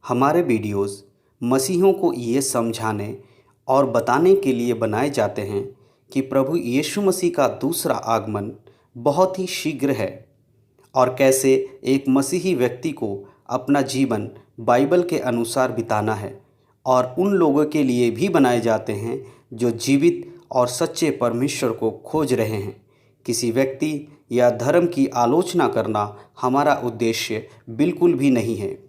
हमारे वीडियोस मसीहियों को ये समझाने और बताने के लिए बनाए जाते हैं कि प्रभु यीशु मसीह का दूसरा आगमन बहुत ही शीघ्र है और कैसे एक मसीही व्यक्ति को अपना जीवन बाइबल के अनुसार बिताना है। और उन लोगों के लिए भी बनाए जाते हैं जो जीवित और सच्चे परमेश्वर को खोज रहे हैं। किसी व्यक्ति या धर्म की आलोचना करना हमारा उद्देश्य बिल्कुल भी नहीं है।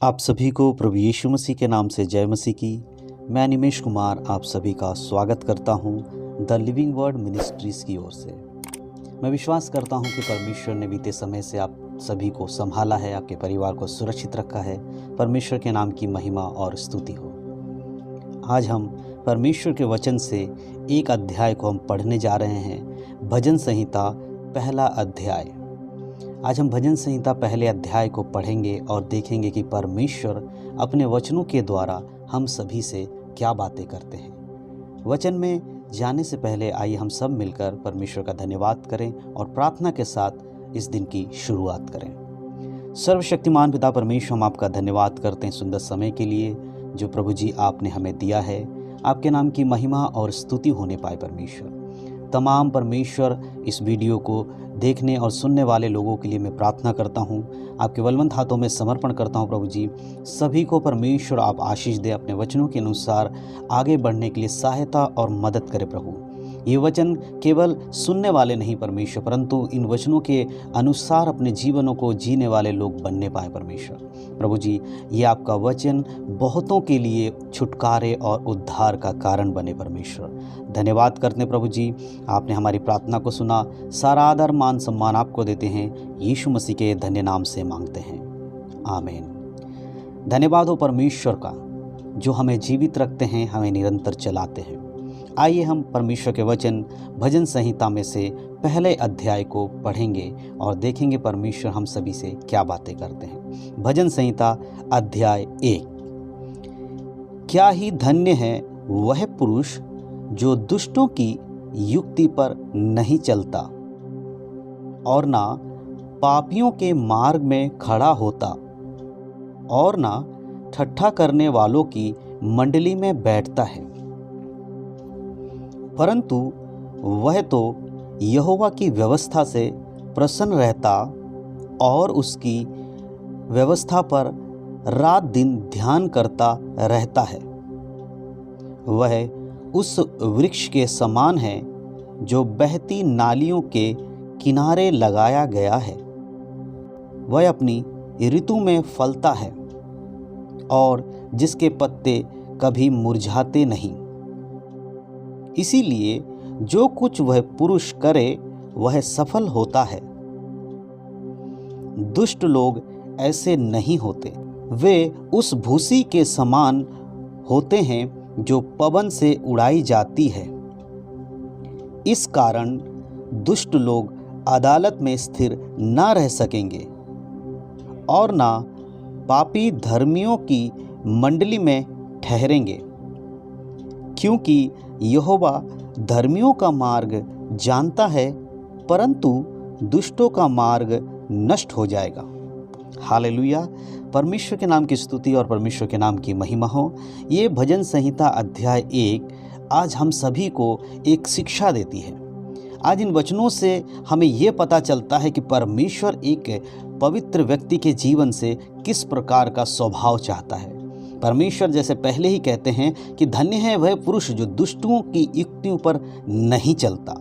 आप सभी को प्रभु यीशु मसीह के नाम से जय मसीह की। मैं निमेश कुमार आप सभी का स्वागत करता हूं द लिविंग वर्ड मिनिस्ट्रीज़ की ओर से। मैं विश्वास करता हूं कि परमेश्वर ने बीते समय से आप सभी को संभाला है, आपके परिवार को सुरक्षित रखा है। परमेश्वर के नाम की महिमा और स्तुति हो। आज हम परमेश्वर के वचन से एक अध्याय को हम पढ़ने जा रहे हैं, भजन संहिता पहला अध्याय। आज हम भजन संहिता पहले अध्याय को पढ़ेंगे और देखेंगे कि परमेश्वर अपने वचनों के द्वारा हम सभी से क्या बातें करते हैं। वचन में जाने से पहले आइए हम सब मिलकर परमेश्वर का धन्यवाद करें और प्रार्थना के साथ इस दिन की शुरुआत करें। सर्वशक्तिमान पिता परमेश्वर, हम आपका धन्यवाद करते हैं सुंदर समय के लिए जो प्रभु जी आपने हमें दिया है। आपके नाम की महिमा और स्तुति होने पाए परमेश्वर। तमाम परमेश्वर इस वीडियो को देखने और सुनने वाले लोगों के लिए मैं प्रार्थना करता हूं, आपके बलवंत हाथों में समर्पण करता हूं। प्रभु जी सभी को परमेश्वर आप आशीष दे, अपने वचनों के अनुसार आगे बढ़ने के लिए सहायता और मदद करें। प्रभु ये वचन केवल सुनने वाले नहीं परमेश्वर, परंतु इन वचनों के अनुसार अपने जीवनों को जीने वाले लोग बनने पाए परमेश्वर। प्रभु जी ये आपका वचन बहुतों के लिए छुटकारे और उद्धार का कारण बने परमेश्वर। धन्यवाद करते हैं प्रभु जी, आपने हमारी प्रार्थना को सुना। सारा आदर मान सम्मान आपको देते हैं, यीशु मसीह के धन्य नाम से मांगते हैं, आमीन। धन्यवाद हो परमेश्वर का जो हमें जीवित रखते हैं, हमें निरंतर चलाते हैं। आइए हम परमेश्वर के वचन भजन संहिता में से पहले अध्याय को पढ़ेंगे और देखेंगे परमेश्वर हम सभी से क्या बातें करते हैं। भजन संहिता अध्याय 1। क्या ही धन्य है वह पुरुष जो दुष्टों की युक्ति पर नहीं चलता और ना पापियों के मार्ग में खड़ा होता और ना ठट्ठा करने वालों की मंडली में बैठता है, परंतु वह तो यहोवा की व्यवस्था से प्रसन्न रहता और उसकी व्यवस्था पर रात दिन ध्यान करता रहता है। वह उस वृक्ष के समान है जो बहती नालियों के किनारे लगाया गया है। वह अपनी ऋतु में फलता है और जिसके पत्ते कभी मुरझाते नहीं। इसीलिए जो कुछ वह पुरुष करे वह सफल होता है। दुष्ट लोग ऐसे नहीं होते, वे उस भूसी के समान होते हैं जो पवन से उड़ाई जाती है। इस कारण दुष्ट लोग अदालत में स्थिर न रह सकेंगे और ना पापी धर्मियों की मंडली में ठहरेंगे, क्योंकि यहोवा धर्मियों का मार्ग जानता है परंतु दुष्टों का मार्ग नष्ट हो जाएगा। हालेलुया। परमेश्वर के नाम की स्तुति और परमेश्वर के नाम की महिमा हो। ये भजन संहिता अध्याय 1 आज हम सभी को एक शिक्षा देती है। आज इन वचनों से हमें ये पता चलता है कि परमेश्वर एक पवित्र व्यक्ति के जीवन से किस प्रकार का स्वभाव चाहता है। परमेश्वर जैसे पहले ही कहते हैं कि धन्य है वह पुरुष जो दुष्टों की युक्तियों पर नहीं चलता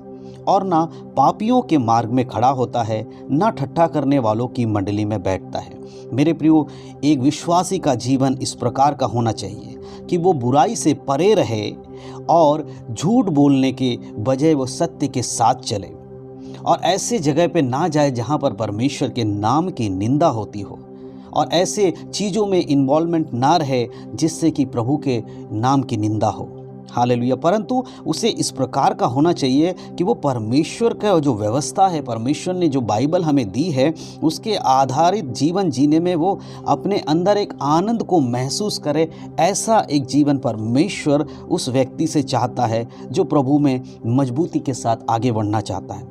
और ना पापियों के मार्ग में खड़ा होता है, ना ठट्ठा करने वालों की मंडली में बैठता है। मेरे प्रियो, एक विश्वासी का जीवन इस प्रकार का होना चाहिए कि वो बुराई से परे रहे और झूठ बोलने के बजाय वो सत्य के साथ चले और ऐसे जगह पे ना जाए जहाँ पर परमेश्वर के नाम की निंदा होती हो और ऐसे चीज़ों में इन्वॉल्वमेंट ना रहे जिससे कि प्रभु के नाम की निंदा हो। हालेलुया। परंतु उसे इस प्रकार का होना चाहिए कि वो परमेश्वर का जो व्यवस्था है, परमेश्वर ने जो बाइबल हमें दी है, उसके आधारित जीवन जीने में वो अपने अंदर एक आनंद को महसूस करे। ऐसा एक जीवन परमेश्वर उस व्यक्ति से चाहता है जो प्रभु में मजबूती के साथ आगे बढ़ना चाहता है।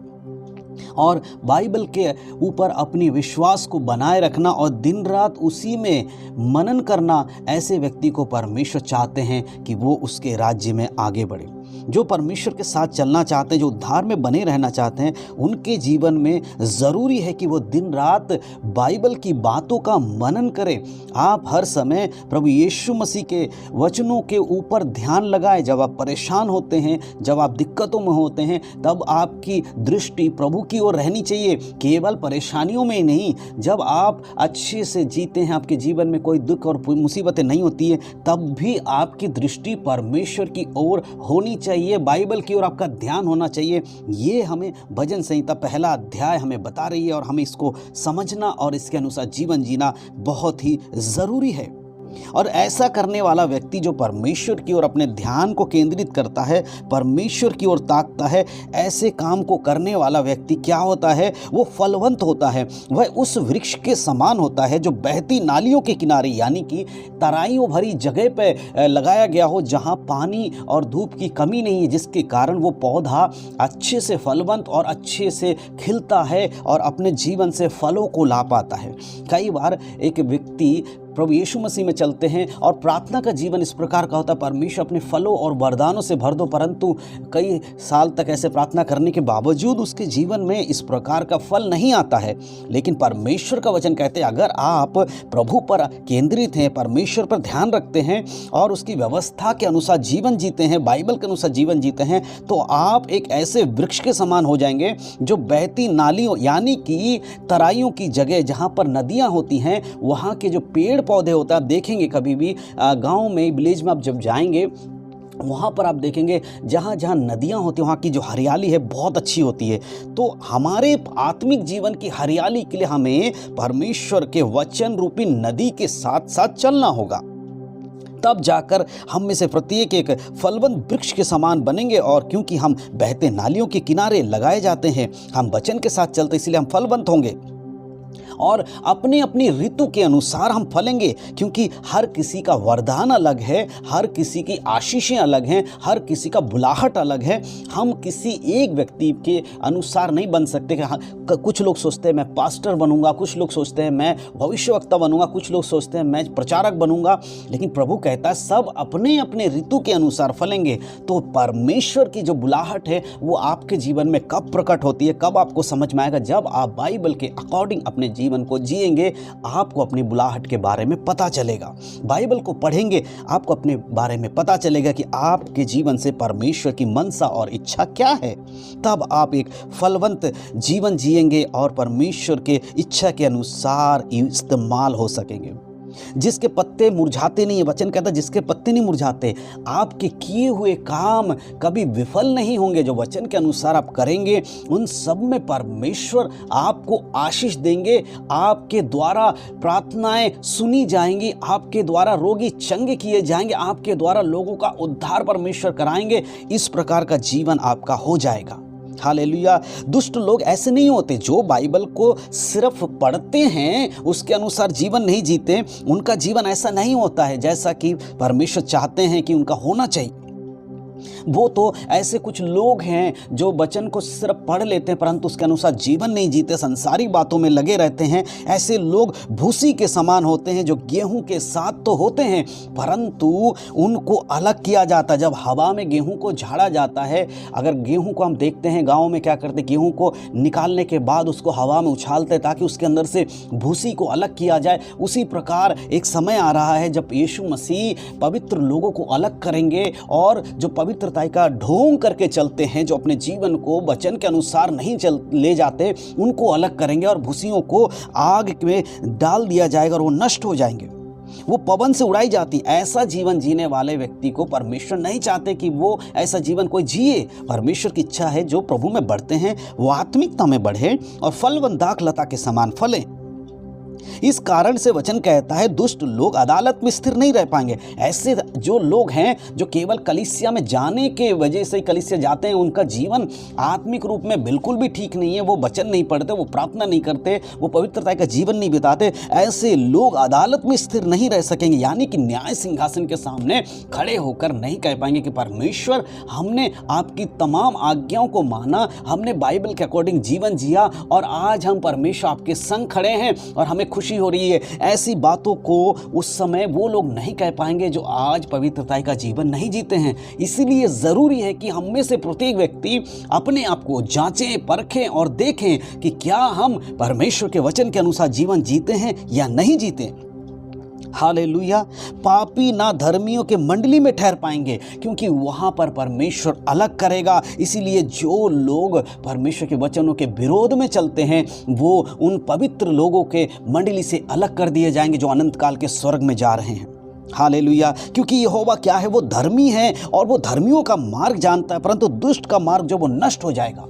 और बाइबल के ऊपर अपनी विश्वास को बनाए रखना और दिन रात उसी में मनन करना, ऐसे व्यक्ति को परमेश्वर चाहते हैं कि वो उसके राज्य में आगे बढ़े। जो परमेश्वर के साथ चलना चाहते हैं, जो उद्धार में बने रहना चाहते हैं, उनके जीवन में ज़रूरी है कि वो दिन रात बाइबल की बातों का मनन करें। आप हर समय प्रभु यीशु मसीह के वचनों के ऊपर ध्यान लगाएं। जब आप परेशान होते हैं, जब आप दिक्कतों में होते हैं, तब आपकी दृष्टि प्रभु की ओर रहनी चाहिए। केवल परेशानियों में ही नहीं, जब आप अच्छे से जीते हैं, आपके जीवन में कोई दुख और मुसीबतें नहीं होती है, तब भी आपकी दृष्टि परमेश्वर की ओर होनी चाहिए, बाइबल की ओर आपका ध्यान होना चाहिए। ये हमें भजन संहिता पहला अध्याय हमें बता रही है और हमें इसको समझना और इसके अनुसार जीवन जीना बहुत ही ज़रूरी है। और ऐसा करने वाला व्यक्ति जो परमेश्वर की ओर अपने ध्यान को केंद्रित करता है, परमेश्वर की ओर ताकता है, ऐसे काम को करने वाला व्यक्ति क्या होता है? वो फलवंत होता है। वह उस वृक्ष के समान होता है जो बहती नालियों के किनारे, यानी कि तराइयों भरी जगह पे लगाया गया हो, जहाँ पानी और धूप की कमी नहीं है, जिसके कारण वो पौधा अच्छे से फलवंत और अच्छे से खिलता है और अपने जीवन से फलों को ला पाता है। कई बार एक व्यक्ति प्रभु यीशु मसीह में चलते हैं और प्रार्थना का जीवन इस प्रकार का होता है, परमेश्वर अपने फलों और वरदानों से भर दो, परंतु कई साल तक ऐसे प्रार्थना करने के बावजूद उसके जीवन में इस प्रकार का फल नहीं आता है। लेकिन परमेश्वर का वचन कहते हैं, अगर आप प्रभु पर केंद्रित हैं, परमेश्वर पर ध्यान रखते हैं और उसकी व्यवस्था के अनुसार जीवन जीते हैं, बाइबल के अनुसार जीवन जीते हैं, तो आप एक ऐसे वृक्ष के समान हो जाएंगे जो बहती नालियों, यानी कि तराइयों की जगह जहाँ पर नदियाँ होती हैं, वहाँ के जो पेड़ पौधे होता है, आप देखेंगे कभी भी गांव में, विलेज में आप जब जाएंगे, वहाँ पर आप देखेंगे जहाँ जहाँ नदियाँ होती हैं, वहाँ की जो हरियाली है बहुत अच्छी होती है। तो हमारे आत्मिक जीवन की हरियाली के लिए हमें परमेश्वर के वचन रूपी नदी के साथ साथ चलना होगा, तब जाकर हम में से प्रत्येक एक फलवंत वृक्ष के समान बनेंगे। और क्योंकि हम बहते नालियों के किनारे लगाए जाते हैं, हम वचन के साथ चलते, इसलिए हम फलवंत होंगे और अपने अपनी ऋतु के अनुसार हम फलेंगे। क्योंकि हर किसी का वरदान अलग है, हर किसी की आशीषें अलग हैं, हर किसी का बुलाहट अलग है। हम किसी एक व्यक्ति के अनुसार नहीं बन सकते कि कुछ लोग सोचते हैं मैं पास्टर बनूंगा, कुछ लोग सोचते हैं मैं भविष्यवक्ता बनूंगा, कुछ लोग सोचते हैं मैं प्रचारक बनूंगा। लेकिन प्रभु कहता है सब अपने अपने ऋतु के अनुसार फलेंगे। तो परमेश्वर की जो बुलाहट है वो आपके जीवन में कब प्रकट होती है, कब आपको समझ में आएगा? जब आप बाइबल के अकॉर्डिंग अपने जीवन को जिएंगे, आपको अपनी बुलाहट के बारे में पता चलेगा। बाइबल को पढ़ेंगे, आपको अपने बारे में पता चलेगा कि आपके जीवन से परमेश्वर की मनसा और इच्छा क्या है। तब आप एक फलवंत जीवन जिएंगे और परमेश्वर के इच्छा के अनुसार इस्तेमाल हो सकेंगे। जिसके पत्ते मुरझाते नहीं है, वचन कहता है जिसके पत्ते नहीं मुरझाते, आपके किए हुए काम कभी विफल नहीं होंगे। जो वचन के अनुसार आप करेंगे, उन सब में परमेश्वर आपको आशीष देंगे। आपके द्वारा प्रार्थनाएं सुनी जाएंगी, आपके द्वारा रोगी चंगे किए जाएंगे, आपके द्वारा लोगों का उद्धार परमेश्वर कराएंगे। इस प्रकार का जीवन आपका हो जाएगा। हालेलुया। दुष्ट लोग ऐसे नहीं होते जो बाइबल को सिर्फ पढ़ते हैं, उसके अनुसार जीवन नहीं जीते। उनका जीवन ऐसा नहीं होता है जैसा कि परमेश्वर चाहते हैं कि उनका होना चाहिए। वो तो ऐसे कुछ लोग हैं जो वचन को सिर्फ पढ़ लेते हैं परंतु उसके अनुसार जीवन नहीं जीते, संसारी बातों में लगे रहते हैं। ऐसे लोग भूसी के समान होते हैं जो गेहूं के साथ तो होते हैं परंतु उनको अलग किया जाता है। जब हवा में गेहूं को झाड़ा जाता है, अगर गेहूं को हम देखते हैं गाँव में क्या करते, गेहूं को निकालने के बाद उसको हवा में उछालते ताकि उसके अंदर से भूसी को अलग किया जाए। उसी प्रकार एक समय आ रहा है जब यीशु मसीह पवित्र लोगों को अलग करेंगे और जो पवित्रता का ढोंग करके चलते हैं, जो अपने जीवन को वचन के अनुसार नहीं ले जाते, उनको अलग करेंगे और भूसियों को आग में डाल दिया जाएगा और वो नष्ट हो जाएंगे, वो पवन से उड़ाई जाती। ऐसा जीवन जीने वाले व्यक्ति को परमेश्वर नहीं चाहते कि वो ऐसा जीवन कोई जिए। परमेश्वर की इच्छा है जो प्रभु में बढ़ते हैं वो आत्मिकता में बढ़े और फलवंत दाख लता के समान फलें। इस कारण से वचन कहता है दुष्ट लोग अदालत में स्थिर नहीं रह पाएंगे। ऐसे जो लोग हैं जो केवल कलीसिया में जाने के वजह से कलीसिया जाते हैं, उनका जीवन आत्मिक रूप में बिल्कुल भी ठीक नहीं है, वो वचन नहीं पढ़ते, वो प्रार्थना नहीं करते, वो पवित्रता का जीवन नहीं बिताते, ऐसे लोग अदालत में स्थिर नहीं रह सकेंगे। यानी कि न्याय सिंहासन के सामने खड़े होकर नहीं कह पाएंगे कि परमेश्वर हमने आपकी तमाम आज्ञाओं को माना, हमने बाइबल के अकॉर्डिंग जीवन जिया और आज हम परमेश्वर आपके संग खड़े हैं और हमें खुशी हो रही है। ऐसी बातों को उस समय वो लोग नहीं कह पाएंगे जो आज पवित्रता का जीवन नहीं जीते हैं। इसीलिए ज़रूरी है कि हम में से प्रत्येक व्यक्ति अपने आप को जांचें, परखें और देखें कि क्या हम परमेश्वर के वचन के अनुसार जीवन जीते हैं या नहीं जीते। हालेलुया। पापी ना धर्मियों के मंडली में ठहर पाएंगे, क्योंकि वहां पर परमेश्वर अलग करेगा। इसीलिए जो लोग परमेश्वर के वचनों के विरोध में चलते हैं वो उन पवित्र लोगों के मंडली से अलग कर दिए जाएंगे जो अनंत काल के स्वर्ग में जा रहे हैं। हालेलुया। क्योंकि यहोवा क्या है, वो धर्मी है और वो धर्मियों का मार्ग जानता है, परंतु दुष्ट का मार्ग जो वो नष्ट हो जाएगा।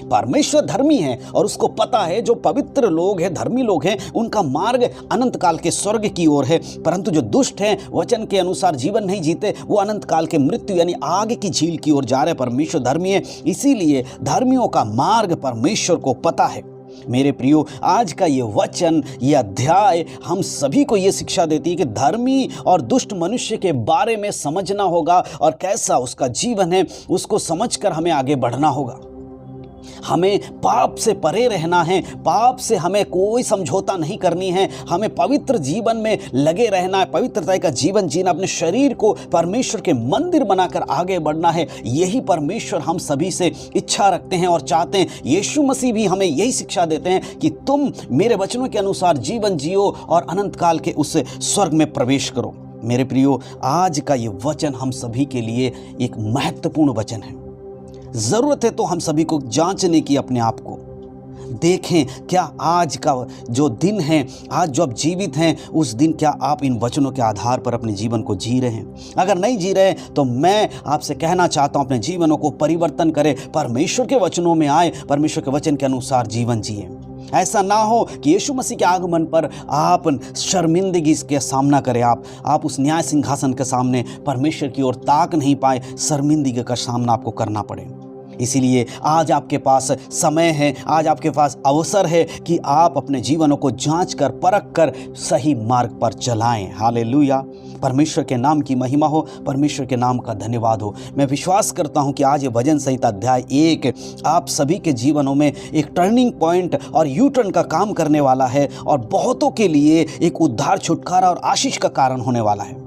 परमेश्वर धर्मी है और उसको पता है जो पवित्र लोग हैं, धर्मी लोग हैं, उनका मार्ग अनंत काल के स्वर्ग की ओर है, परंतु जो दुष्ट हैं, वचन के अनुसार जीवन नहीं जीते, वो अनंत काल के मृत्यु यानी आग की झील की ओर जा रहे हैं। परमेश्वर धर्मी है, इसीलिए धर्मियों का मार्ग परमेश्वर को पता है। मेरे प्रियो, आज का ये वचन, ये अध्याय हम सभी को ये शिक्षा देती है कि धर्मी और दुष्ट मनुष्य के बारे में समझना होगा और कैसा उसका जीवन है उसको समझकर हमें आगे बढ़ना होगा। हमें पाप से परे रहना है, पाप से हमें कोई समझौता नहीं करनी है, हमें पवित्र जीवन में लगे रहना है, पवित्रता का जीवन जीना, अपने शरीर को परमेश्वर के मंदिर बनाकर आगे बढ़ना है। यही परमेश्वर हम सभी से इच्छा रखते हैं और चाहते हैं। यीशु मसीह भी हमें यही शिक्षा देते हैं कि तुम मेरे वचनों के अनुसार जीवन जियो और अनंत काल के उस स्वर्ग में प्रवेश करो। मेरे प्रियो, आज का ये वचन हम सभी के लिए एक महत्वपूर्ण वचन है। ज़रूरत है तो हम सभी को जांचने की, अपने आप को देखें, क्या आज का जो दिन है, आज जो आप जीवित हैं, उस दिन क्या आप इन वचनों के आधार पर अपने जीवन को जी रहे हैं। अगर नहीं जी रहे तो मैं आपसे कहना चाहता हूं, अपने जीवनों को परिवर्तन करें, परमेश्वर के वचनों में आए, परमेश्वर के वचन के अनुसार जीवन जिए। ऐसा ना हो कि यीशु मसीह के आगमन पर आप शर्मिंदगी के सामना करें, आप उस न्याय सिंहासन के सामने परमेश्वर की ओर ताक नहीं पाए, शर्मिंदगी का सामना आपको करना पड़े। इसीलिए आज आपके पास समय है, आज आपके पास अवसर है कि आप अपने जीवनों को जांच कर, परख कर सही मार्ग पर चलाएं। हालेलुया। परमेश्वर के नाम की महिमा हो, परमेश्वर के नाम का धन्यवाद हो। मैं विश्वास करता हूं कि आज ये भजन संहिता अध्याय 1 आप सभी के जीवनों में एक टर्निंग पॉइंट और यू टर्न का काम करने वाला है और बहुतों के लिए एक उद्धार, छुटकारा और आशीष का कारण होने वाला है।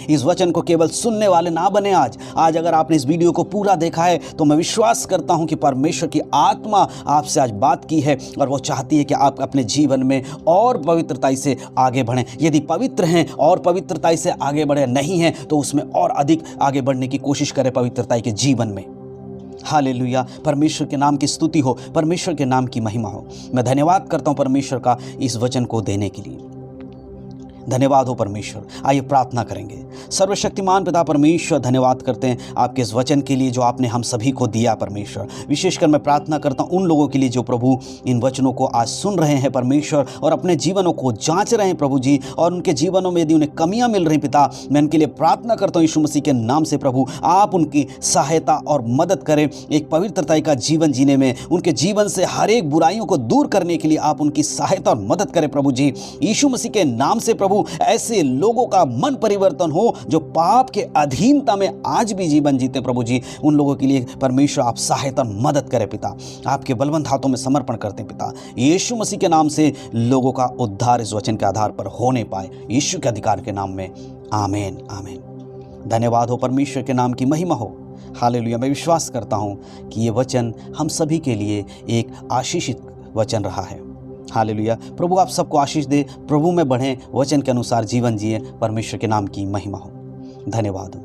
इस वचन को केवल सुनने वाले ना बने। आज अगर आपने इस वीडियो को पूरा देखा है तो मैं विश्वास करता हूं कि परमेश्वर की आत्मा आपसे आज बात की है और वो चाहती है कि आप अपने जीवन में और पवित्रता से आगे बढ़ें। यदि पवित्र हैं और पवित्रता से आगे बढ़े नहीं हैं तो उसमें और अधिक आगे बढ़ने की कोशिश करें पवित्रता के जीवन में। हालेलुया। परमेश्वर के नाम की स्तुति हो, परमेश्वर के नाम की महिमा हो। मैं धन्यवाद करता हूं परमेश्वर का इस वचन को देने के लिए। धन्यवाद हो परमेश्वर। आइए प्रार्थना करेंगे। सर्वशक्तिमान पिता परमेश्वर, धन्यवाद करते हैं आपके इस वचन के लिए जो आपने हम सभी को दिया परमेश्वर। विशेषकर मैं प्रार्थना करता हूं उन लोगों के लिए जो प्रभु इन वचनों को आज सुन रहे हैं परमेश्वर और अपने जीवनों को जांच रहे हैं प्रभु जी, और उनके जीवनों में यदि उन्हें कमियां मिल रही पिता, मैं उनके लिए प्रार्थना करता हूं यीशु मसीह के नाम से प्रभु, आप उनकी सहायता और मदद करें एक पवित्रता का जीवन जीने में। उनके जीवन से हर एक बुराइयों को दूर करने के लिए आप उनकी सहायता और मदद करें प्रभु जी, यीशु मसीह के नाम से प्रभु। ऐसे लोगों का मन परिवर्तन हो जो पाप के अधीनता में आज भी जीवन जीते प्रभु जी, उन लोगों के लिए परमेश्वर आप सहायता मदद करें पिता। आपके बलवंत हाथों में समर्पण करते हैं पिता, यीशु मसीह के नाम से लोगों का उद्धार इस वचन के आधार पर होने पाए, यीशु के अधिकार के नाम में। आमीन आमीन। धन्यवाद हो, परमेश्वर के नाम की महिमा हो। हालेलुया। मैं विश्वास करता हूं कि ये वचन हम सभी के लिए एक आशीषित वचन रहा है। हालेलुया। प्रभु आप सबको आशीष दे, प्रभु में बढ़ें, वचन के अनुसार जीवन जिए, परमेश्वर के नाम की महिमा हो। धन्यवाद हो।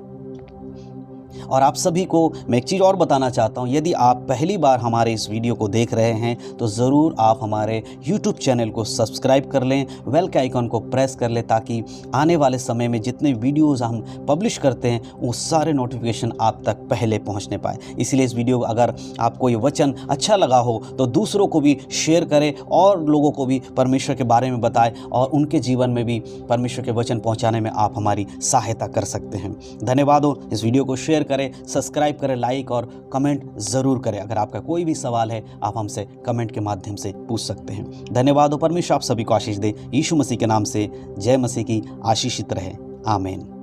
और आप सभी को मैं एक चीज़ और बताना चाहता हूँ, यदि आप पहली बार हमारे इस वीडियो को देख रहे हैं तो ज़रूर आप हमारे YouTube चैनल को सब्सक्राइब कर लें, बेल के आइकन को प्रेस कर लें, ताकि आने वाले समय में जितने वीडियोज़ हम पब्लिश करते हैं वो सारे नोटिफिकेशन आप तक पहले पहुँचने पाए। इसलिए इस वीडियो अगर आपको ये वचन अच्छा लगा हो तो दूसरों को भी शेयर करें और लोगों को भी परमेश्वर के बारे में बताएं और उनके जीवन में भी परमेश्वर के वचन पहुंचाने में आप हमारी सहायता कर सकते हैं। धन्यवाद हो। इस वीडियो को शेयर करें, सब्सक्राइब करें, लाइक और कमेंट ज़रूर करें। अगर आपका कोई भी सवाल है आप हमसे कमेंट के माध्यम से पूछ सकते हैं। धन्यवाद हो। परमेश्वर आप सभी को आशीष दे। यीशु मसीह के नाम से जय मसीह की। आशीषित रहे। आमीन।